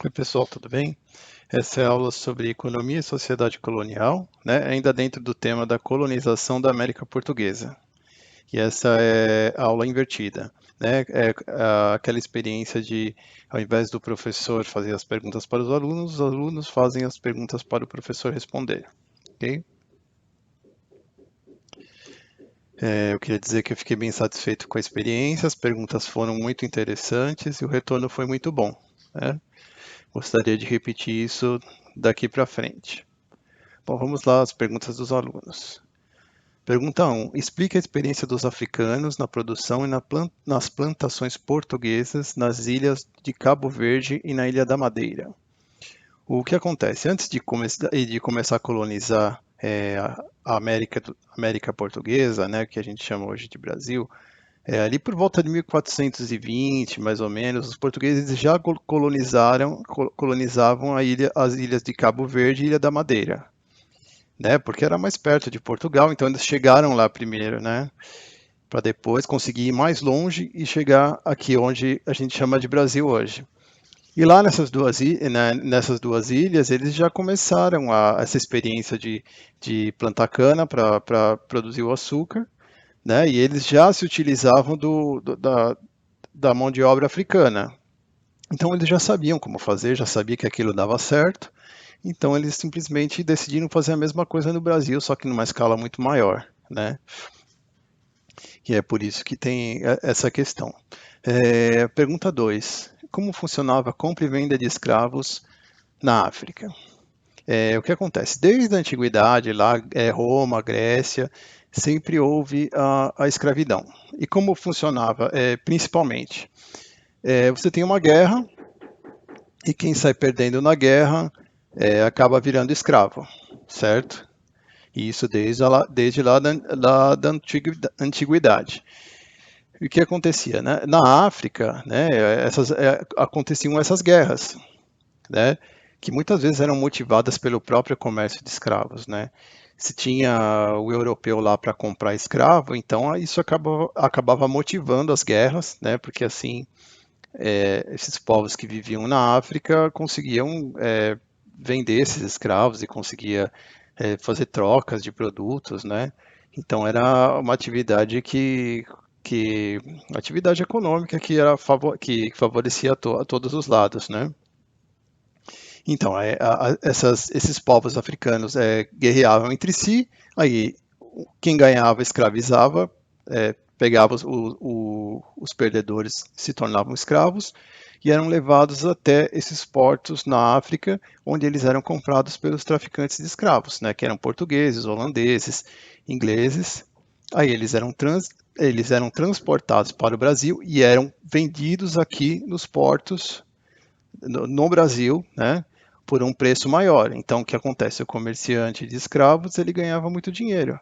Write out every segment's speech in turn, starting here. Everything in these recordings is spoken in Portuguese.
Oi, pessoal, tudo bem? Essa é a aula sobre economia e sociedade colonial, né? Ainda dentro do tema da colonização da América Portuguesa. E essa é a aula invertida, né? Aquela experiência de, ao invés do professor fazer as perguntas para os alunos fazem as perguntas para o professor responder, ok? Eu queria dizer que eu fiquei bem satisfeito com a experiência, as perguntas foram muito interessantes e o retorno foi muito bom, né? Gostaria de repetir isso daqui para frente. Bom, vamos lá às perguntas dos alunos. Pergunta 1. Explique a experiência dos africanos na produção e nas plantações portuguesas nas ilhas de Cabo Verde e na Ilha da Madeira. O que acontece? Antes de começar a colonizar a América Portuguesa, né, que a gente chama hoje de Brasil, ali por volta de 1420, mais ou menos, os portugueses já colonizavam as ilhas de Cabo Verde e Ilha da Madeira, né? Porque era mais perto de Portugal, então eles chegaram lá primeiro, né? Para depois conseguir ir mais longe e chegar aqui onde a gente chama de Brasil hoje. E lá nessas duas ilhas, eles já começaram essa experiência de plantar cana para produzir o açúcar, né? E eles já se utilizavam da mão de obra africana. Então eles já sabiam como fazer, já sabiam que aquilo dava certo. Então eles simplesmente decidiram fazer a mesma coisa no Brasil, só que numa escala muito maior, né? E é por isso que tem essa questão. Pergunta 2. Como funcionava a compra e venda de escravos na África? O que acontece? Desde a antiguidade, lá Roma, Grécia, sempre houve a escravidão. E como funcionava? Principalmente, você tem uma guerra e quem sai perdendo na guerra acaba virando escravo, certo? E isso desde lá da antiguidade. E o que acontecia? Né? Na África, né, aconteciam essas guerras, né, que muitas vezes eram motivadas pelo próprio comércio de escravos. Né? Se tinha o europeu lá para comprar escravo, então isso acabava motivando as guerras, né, porque assim esses povos que viviam na África conseguiam vender esses escravos e conseguia fazer trocas de produtos, né? Então era uma atividade que atividade econômica que favorecia a todos os lados, né? Então esses povos africanos guerreavam entre si, aí quem ganhava escravizava, pegava os perdedores se tornavam escravos e eram levados até esses portos na África, onde eles eram comprados pelos traficantes de escravos, né, que eram portugueses, holandeses, ingleses. Aí eles eram transportados para o Brasil e eram vendidos aqui nos portos no Brasil, né, por um preço maior. Então, o que acontece? O comerciante de escravos ele ganhava muito dinheiro.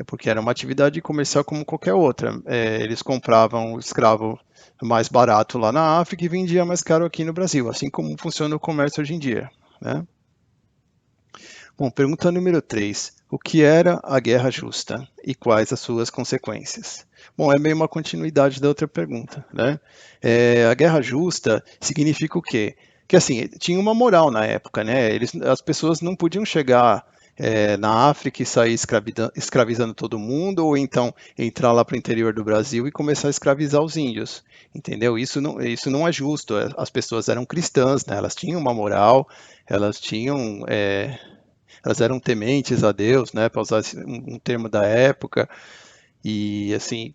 Porque era uma atividade comercial como qualquer outra. Eles compravam o escravo mais barato lá na África e vendia mais caro aqui no Brasil, assim como funciona o comércio hoje em dia. Né? Bom, pergunta número 3. O que era a Guerra Justa e quais as suas consequências? Bom, é meio uma continuidade da outra pergunta. Né? A Guerra Justa significa o quê? Que assim, tinha uma moral na época, né? As pessoas não podiam chegar na África e sair escravizando todo mundo, ou então entrar lá para o interior do Brasil e começar a escravizar os índios, entendeu? Isso não é justo. As pessoas eram cristãs, né? Elas tinham uma moral, elas tinham, elas eram tementes a Deus, né? Para usar um termo da época, e assim,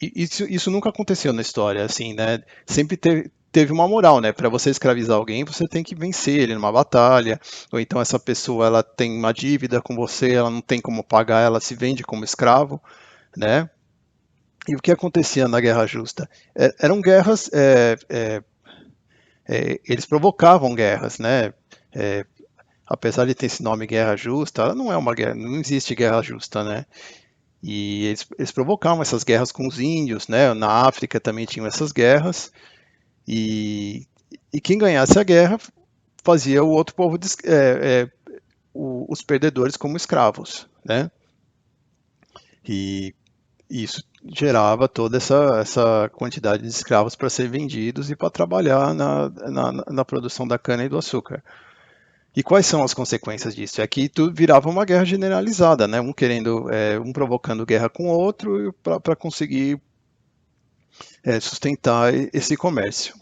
isso nunca aconteceu na história, assim, né? Sempre teve uma moral, né? Para você escravizar alguém, você tem que vencer ele numa batalha, ou então essa pessoa ela tem uma dívida com você, ela não tem como pagar, ela se vende como escravo, né? E o que acontecia na Guerra Justa? Eram guerras, eles provocavam guerras, né? É, apesar de ter esse nome Guerra Justa, ela não é uma guerra, não existe guerra justa, né? E eles provocavam essas guerras com os índios, né? Na África também tinham essas guerras, e, e quem ganhasse a guerra fazia o outro povo, os perdedores como escravos, né? E, Isso gerava toda essa quantidade de escravos para ser vendidos e para trabalhar na produção da cana e do açúcar. E quais são as consequências disso? É que tudo virava uma guerra generalizada, né? Um querendo, um provocando guerra com o outro para conseguir sustentar esse comércio.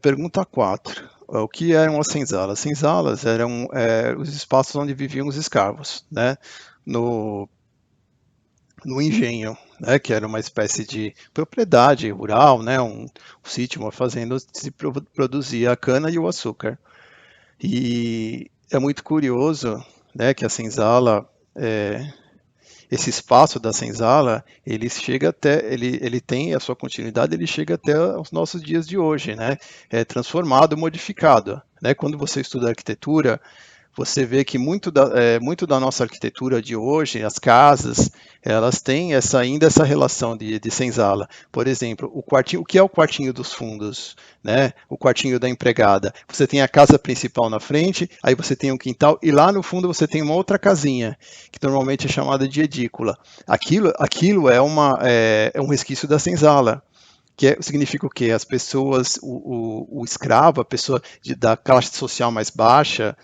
Pergunta 4. O que eram as senzalas? Senzalas eram os espaços onde viviam os escravos, né? No, no engenho, né? Que era uma espécie de propriedade rural, né? Um sítio, uma fazenda, onde se produzia a cana e o açúcar. E é muito curioso, né? Que a senzala, esse espaço da senzala, ele chega até, ele tem a sua continuidade, ele chega até os nossos dias de hoje, né? É transformado, modificado, né? Quando você estuda arquitetura, você vê que muito da nossa arquitetura de hoje, as casas, elas têm ainda essa relação de senzala. Por exemplo, o que é o quartinho dos fundos, né? O quartinho da empregada. Você tem a casa principal na frente, aí você tem um quintal, e lá no fundo você tem uma outra casinha, que normalmente é chamada de edícula. Aquilo é um resquício da senzala. Significa o quê? As pessoas, o escravo, a pessoa da classe social mais baixa,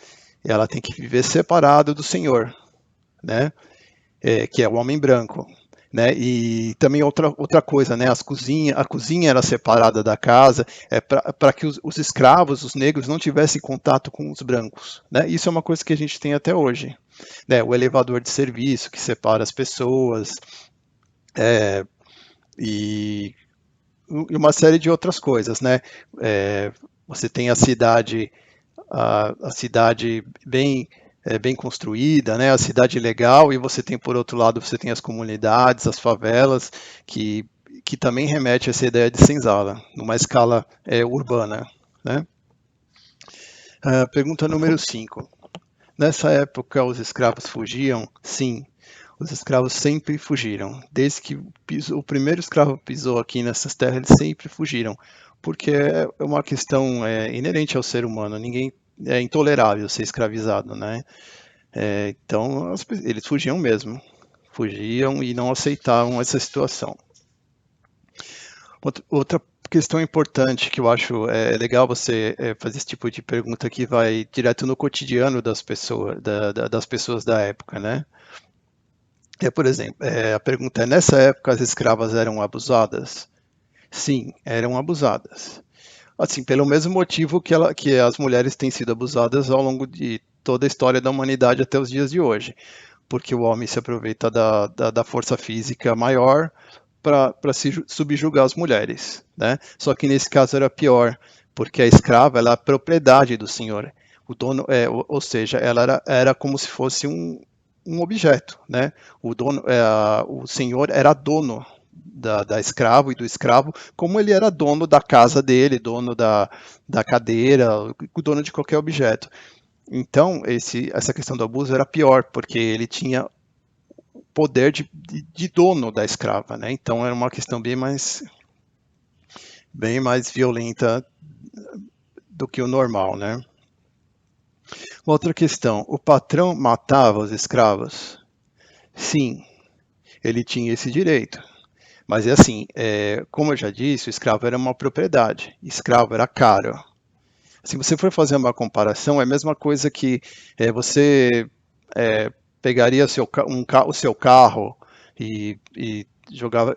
ela tem que viver separado do Senhor, né? Que é o homem branco, né? E também outra coisa, né? A cozinha era separada da casa, para que os escravos, os negros, não tivessem contato com os brancos, né? Isso é uma coisa que a gente tem até hoje, né? O elevador de serviço que separa as pessoas, é, e, e uma série de outras coisas, né? Você tem a cidade bem construída, né? A cidade legal, e você tem, por outro lado, você tem as comunidades, as favelas, que também remete a essa ideia de senzala, numa escala urbana, né? Pergunta número 5. Nessa época, os escravos fugiam? Sim, os escravos sempre fugiram. Desde que o primeiro escravo pisou aqui nessas terras, eles sempre fugiram, porque é uma questão inerente ao ser humano. Ninguém é intolerável ser escravizado, né? Então, eles fugiam mesmo. Fugiam e não aceitavam essa situação. Outra questão importante que eu acho legal você fazer esse tipo de pergunta que vai direto no cotidiano das pessoas, das pessoas da época, né? Por exemplo, a pergunta é: nessa época as escravas eram abusadas? Sim, eram abusadas. Assim, pelo mesmo motivo que as mulheres têm sido abusadas ao longo de toda a história da humanidade até os dias de hoje, porque o homem se aproveita da força física maior para subjugar as mulheres, né? Só que nesse caso era pior, porque a escrava ela é a propriedade do senhor. O dono, ou seja, ela era como se fosse um objeto, né? O senhor era dono da escravo e do escravo, como ele era dono da casa dele, dono da cadeira, o dono de qualquer objeto. Então, essa questão do abuso era pior, porque ele tinha poder de dono da escrava, né? Então era uma questão bem mais violenta do que o normal, né? Outra questão: o patrão matava os escravos? Sim, ele tinha esse direito. Mas é assim, como eu já disse, o escravo era uma propriedade, escravo era caro. Se você for fazer uma comparação, é a mesma coisa que você pegaria o seu carro e jogava,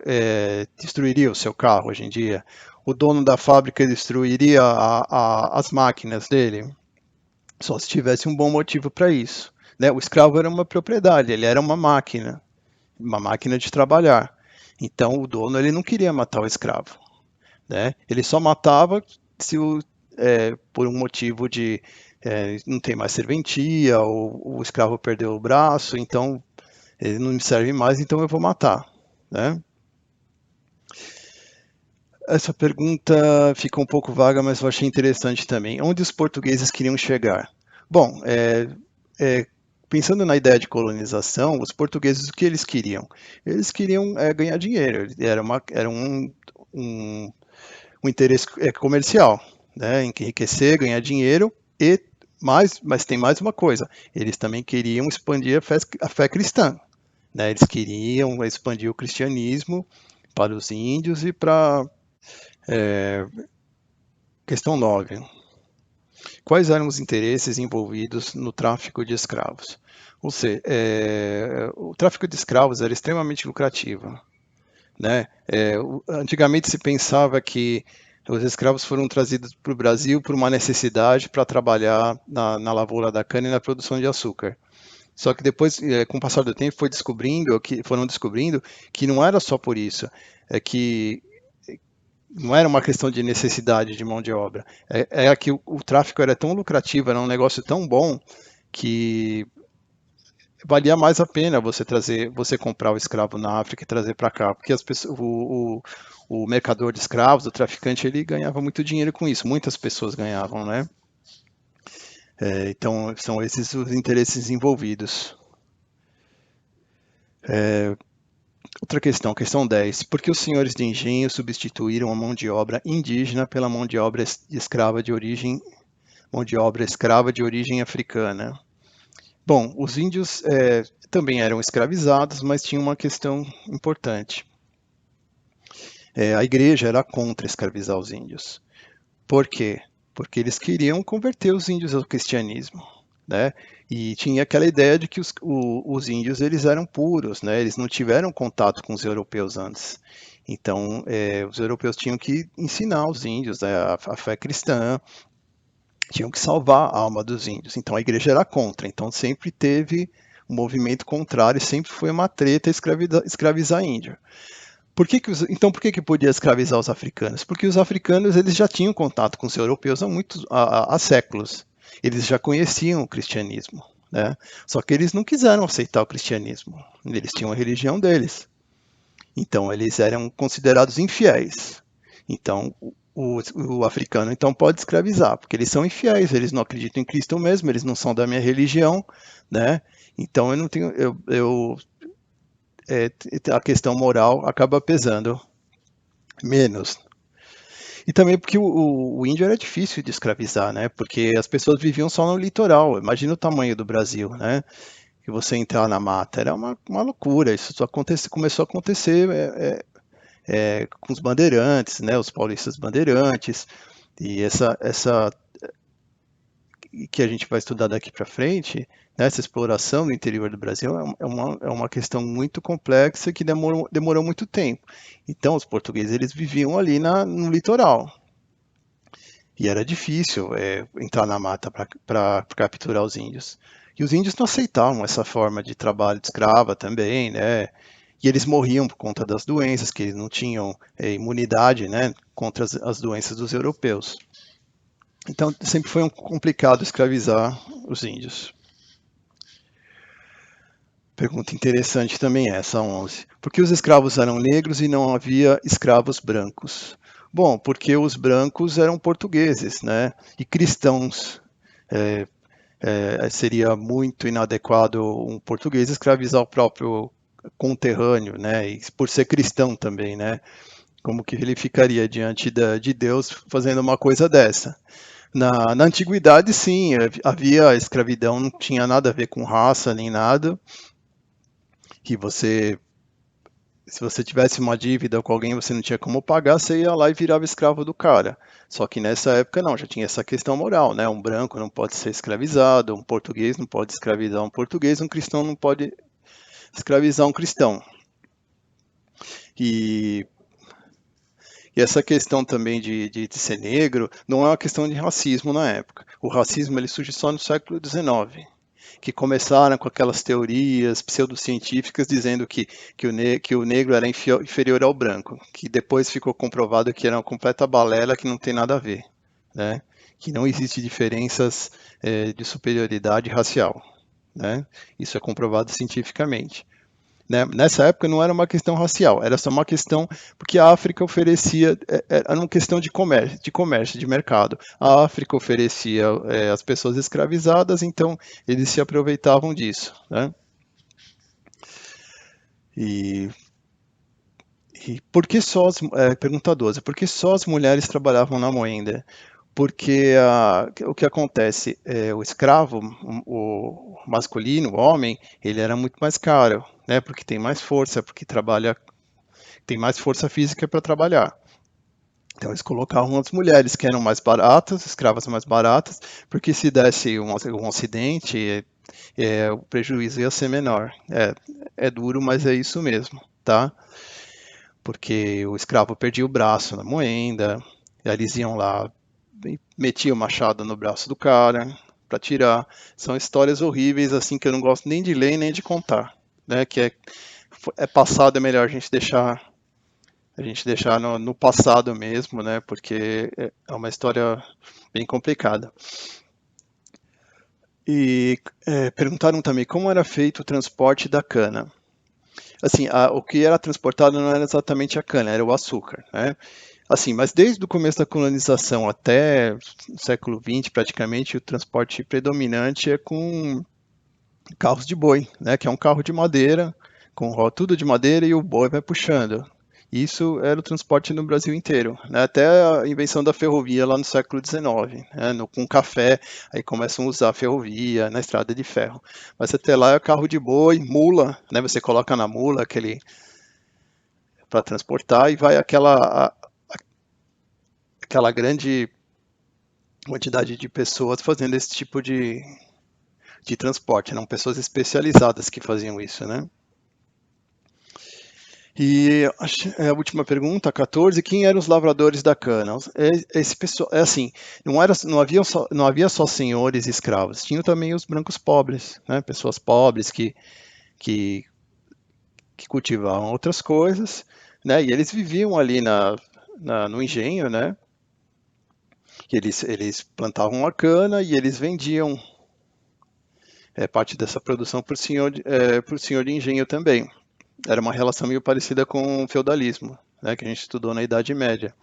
destruiria o seu carro hoje em dia. O dono da fábrica destruiria as máquinas dele, só se tivesse um bom motivo para isso. Né? O escravo era uma propriedade, ele era uma máquina de trabalhar. Então o dono ele não queria matar o escravo, né? Ele só matava se por um motivo de não tem mais serventia, ou o escravo perdeu o braço, então ele não me serve mais, então eu vou matar, né? Essa pergunta fica um pouco vaga, mas eu achei interessante também. Onde os portugueses queriam chegar? Bom, é, pensando na ideia de colonização, os portugueses o que eles queriam? Eles queriam ganhar dinheiro, era um interesse comercial, né? Enriquecer, ganhar dinheiro mas tem mais uma coisa, eles também queriam expandir a fé cristã, né? Eles queriam expandir o cristianismo para os índios e para questão 9. Quais eram os interesses envolvidos no tráfico de escravos? Ou seja, o tráfico de escravos era extremamente lucrativo, né? Antigamente se pensava que os escravos foram trazidos para o Brasil por uma necessidade para trabalhar na lavoura da cana e na produção de açúcar. Só que depois, com o passar do tempo, foram descobrindo que não era só por isso, é que não era uma questão de necessidade de mão de obra, é que o tráfico era tão lucrativo, era um negócio tão bom que valia mais a pena você comprar o escravo na África e trazer para cá, porque as pessoas, o mercador de escravos, o traficante, ele ganhava muito dinheiro com isso, muitas pessoas ganhavam, né? Então são esses os interesses envolvidos. Outra questão, questão 10. Por que os senhores de engenho substituíram a mão de obra indígena pela mão de obra escrava de origem africana? Bom, os índios também eram escravizados, mas tinha uma questão importante. A igreja era contra escravizar os índios. Por quê? Porque eles queriam converter os índios ao cristianismo, né? E tinha aquela ideia de que os índios eles eram puros, né? Eles não tiveram contato com os europeus antes. Então, os europeus tinham que ensinar os índios, né, a fé cristã, tinham que salvar a alma dos índios. Então, a igreja era contra. Então, sempre teve um movimento contrário, sempre foi uma treta escravizar índio. Então, por que podia escravizar os africanos? Porque os africanos eles já tinham contato com os europeus há séculos. Eles já conheciam o cristianismo, né? Só que eles não quiseram aceitar o cristianismo. Eles tinham a religião deles. Então, eles eram considerados infiéis. Então, o africano então pode escravizar, porque eles são infiéis, eles não acreditam em Cristo mesmo, eles não são da minha religião, né? Então, eu não tenho, a questão moral acaba pesando menos. E também porque o índio era difícil de escravizar, né? Porque as pessoas viviam só no litoral. Imagina o tamanho do Brasil, né? Que você entrar na mata era uma loucura. Isso só começou a acontecer com os bandeirantes, né? Os paulistas bandeirantes. E essa que a gente vai estudar daqui para frente, né, essa exploração do interior do Brasil é uma questão muito complexa que demorou muito tempo. Então, os portugueses eles viviam ali no litoral. E era difícil entrar na mata para capturar os índios. E os índios não aceitavam essa forma de trabalho de escrava também, né? E eles morriam por conta das doenças, que eles não tinham imunidade, né, contra as doenças dos europeus. Então sempre foi complicado escravizar os índios. Pergunta interessante também essa, 11. Por que os escravos eram negros e não havia escravos brancos? Bom, porque os brancos eram portugueses, né? E cristãos. Seria muito inadequado um português escravizar o próprio conterrâneo, né? E por ser cristão também, né? Como que ele ficaria diante de Deus fazendo uma coisa dessa? Na antiguidade, sim, havia escravidão, não tinha nada a ver com raça nem nada. Que se você tivesse uma dívida com alguém, você não tinha como pagar, você ia lá e virava escravo do cara. Só que nessa época não, já tinha essa questão moral, né? Um branco não pode ser escravizado, um português não pode escravizar um português, um cristão não pode escravizar um cristão. E, e essa questão também de ser negro não é uma questão de racismo na época. O racismo ele surge só no século XIX. Que começaram com aquelas teorias pseudocientíficas dizendo que o negro era inferior ao branco, que depois ficou comprovado que era uma completa balela, que não tem nada a ver, né? Que não existe diferenças de superioridade racial, né? Isso é comprovado cientificamente. Né? Nessa época não era uma questão racial, era só uma questão porque a África oferecia, era uma questão de comércio, de mercado. A África oferecia as pessoas escravizadas, então eles se aproveitavam disso. Né? E, e por que só pergunta 12, por que só as mulheres trabalhavam na moenda? porque o que acontece é o escravo, o masculino, o homem, ele era muito mais caro, né? Porque tem mais força, porque trabalha, tem mais força física para trabalhar. Então eles colocavam as mulheres que eram mais baratas, escravas mais baratas, porque se desse um acidente, o prejuízo ia ser menor. É duro, mas é isso mesmo, tá? Porque o escravo perdia o braço na moenda, e aí eles iam lá, metiam o machado no braço do cara para tirar. São histórias horríveis assim que eu não gosto nem de ler nem de contar, né? Que é passado, é melhor a gente deixar no passado mesmo, né? Porque é uma história bem complicada. E perguntaram também como era feito o transporte da cana. Assim, o que era transportado não era exatamente a cana, era o açúcar, né? Assim, mas desde o começo da colonização até o século XX, praticamente, o transporte predominante é com carros de boi, né? Que é um carro de madeira, com tudo de madeira e o boi vai puxando. Isso era o transporte no Brasil inteiro, né? Até a invenção da ferrovia lá no século XIX, né? Com café, aí começam a usar a ferrovia na estrada de ferro. Mas até lá é carro de boi, mula, né? Você coloca na mula aquele para transportar e vai aquela grande quantidade de pessoas fazendo esse tipo de transporte, eram pessoas especializadas que faziam isso, né? E a última pergunta, 14, quem eram os lavradores da cana? Esse pessoal, é assim, não havia só senhores e escravos, tinham também os brancos pobres, né? Pessoas pobres que, que cultivavam outras coisas, né? E eles viviam ali no engenho, né? Eles plantavam a cana e eles vendiam parte dessa produção para o senhor de engenho também. Era uma relação meio parecida com o feudalismo, né, que a gente estudou na Idade Média.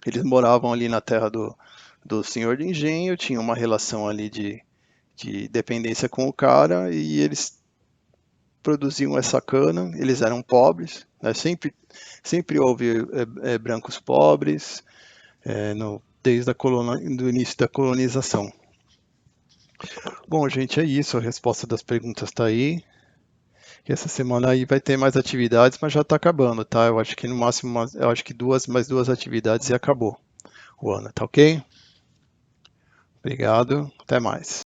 Eles moravam ali na terra do senhor de engenho, tinham uma relação ali de dependência com o cara e eles produziam essa cana, eles eram pobres, né, sempre houve brancos pobres desde do início da colonização. Bom, gente, é isso, a resposta das perguntas está aí. E essa semana aí vai ter mais atividades, mas já está acabando, tá? Eu acho que no máximo, eu acho que mais duas atividades e acabou o ano, tá ok? Obrigado, até mais.